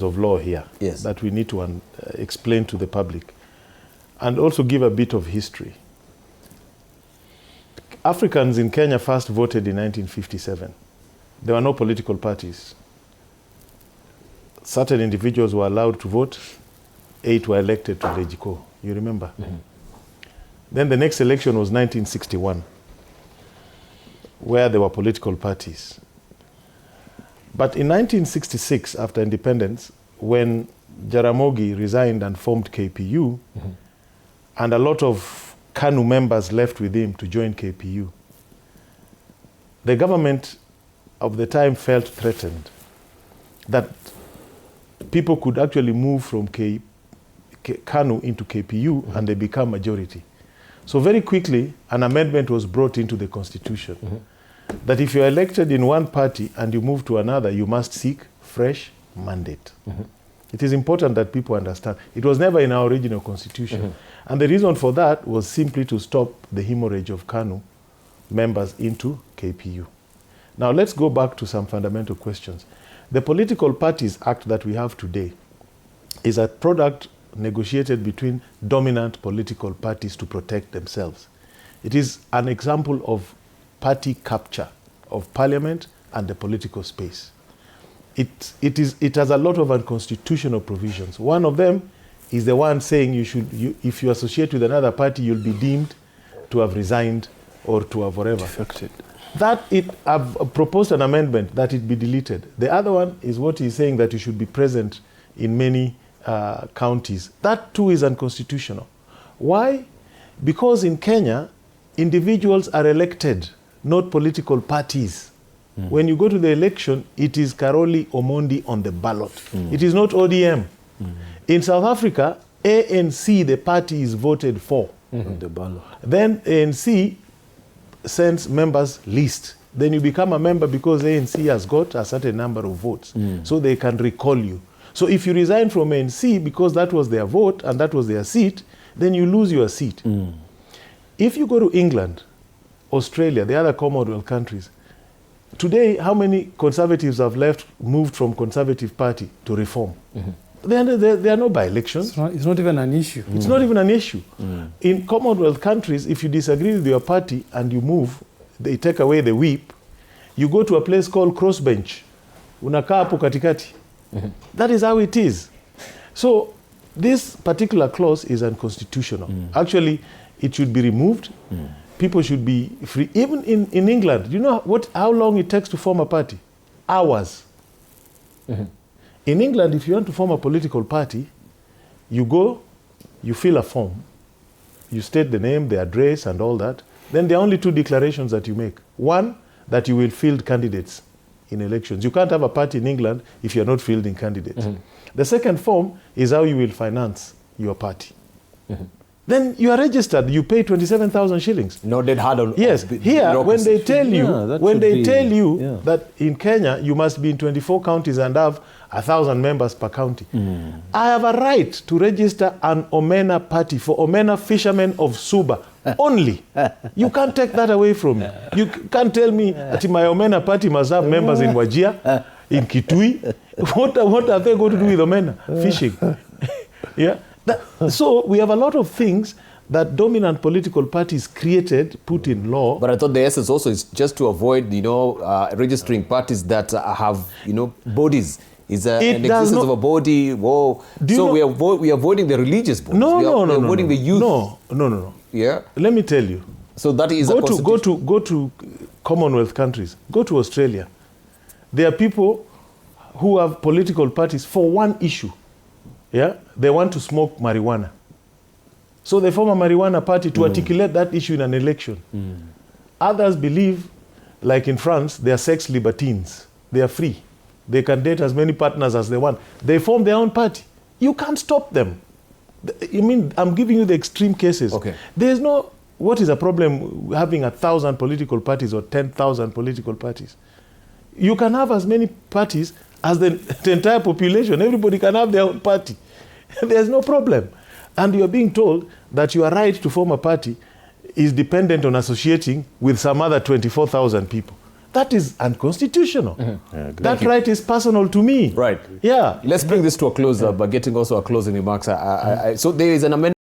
of law here that we need to explain to the public and also give a bit of history. Africans in Kenya first voted in 1957. There were no political parties. Certain individuals were allowed to vote. 8 were elected to Legiko. You remember? Mm-hmm. Then the next election was 1961, where there were political parties. But in 1966, after independence, when Jaramogi resigned and formed KPU, mm-hmm. and a lot of KANU members left with him to join KPU, the government of the time felt threatened that people could actually move from KANU into KPU, mm-hmm. and they become majority. So very quickly, an amendment was brought into the constitution, mm-hmm. that if you're elected in one party and you move to another, you must seek fresh mandate. Mm-hmm. It is important that people understand. It was never in our original constitution. Mm-hmm. And the reason for that was simply to stop the hemorrhage of KANU members into KPU. Now let's go back to some fundamental questions. The Political Parties Act that we have today is a product negotiated between dominant political parties to protect themselves. It is an example of party capture of parliament and the political space. It has a lot of unconstitutional provisions. One of them is the one saying if you associate with another party, you'll be deemed to have resigned or to have whatever. Defected. I've proposed an amendment that it be deleted. The other one is what he's saying, that you should be present in many counties. That too is unconstitutional. Why? Because in Kenya, individuals are elected, not political parties. Mm. When you go to the election, it is Caroli Omondi on the ballot. Mm. It is not ODM. Mm. In South Africa, ANC, the party, is voted for. Mm-hmm. On the ballot. Then ANC sends members list. Then you become a member because ANC has got a certain number of votes. Mm. So they can recall you. So if you resign from ANC because that was their vote and that was their seat, then you lose your seat. Mm. If you go to England, Australia, the other Commonwealth countries, today how many conservatives have moved from Conservative Party to Reform? Mm-hmm. There are no by-elections. It's not even an issue. It's not even an issue. Mm. In Commonwealth countries, if you disagree with your party and you move, they take away the whip, you go to a place called crossbench. Unakaa hapo katikati. Mm-hmm. That is how it is. So this particular clause is unconstitutional. Mm. Actually, it should be removed. Mm. People should be free. Even in England, do you know how long it takes to form a party? Hours. Mm-hmm. In England, if you want to form a political party, you go, you fill a form, you state the name, the address, and all that. Then there are only 2 declarations that you make. One, that you will field candidates in elections. You can't have a party in England if you're not fielding candidates. Mm-hmm. The second form is how you will finance your party. Mm-hmm. Then you are registered. You pay 27,000 shillings. Noted hard on. Yes. Here, when they tell you, that in Kenya you must be in 24 counties and have 1,000 members per county. Mm. I have a right to register an Omena party for Omena fishermen of Suba only. You can't take that away from me. You can't tell me that my Omena party must have members in Wajir, in Kitui. What are they going to do with Omena? Fishing. Yeah. So we have a lot of things that dominant political parties created, put in law. But I thought the essence also is just to avoid, registering parties that have, bodies. Is an existence of a body. Whoa. So we are avoiding the religious bodies. No. We are avoiding the youth. No. Yeah. Let me tell you. So that is go to Commonwealth countries. Go to Australia. There are people who have political parties for one issue. Yeah, they want to smoke marijuana. So they form a marijuana party to articulate that issue in an election. Mm. Others believe, like in France, they are sex libertines. They are free. They can date as many partners as they want. They form their own party. You can't stop them. I'm giving you the extreme cases. Okay. What is a problem having 1,000 political parties or 10,000 political parties? You can have as many parties as the entire population. Everybody can have their own party. There's no problem. And you're being told that your right to form a party is dependent on associating with some other 24,000 people. That is unconstitutional. Yeah, that right is personal to me. Right. Yeah. Let's bring this to a close by getting also a closing remarks. So there is an amendment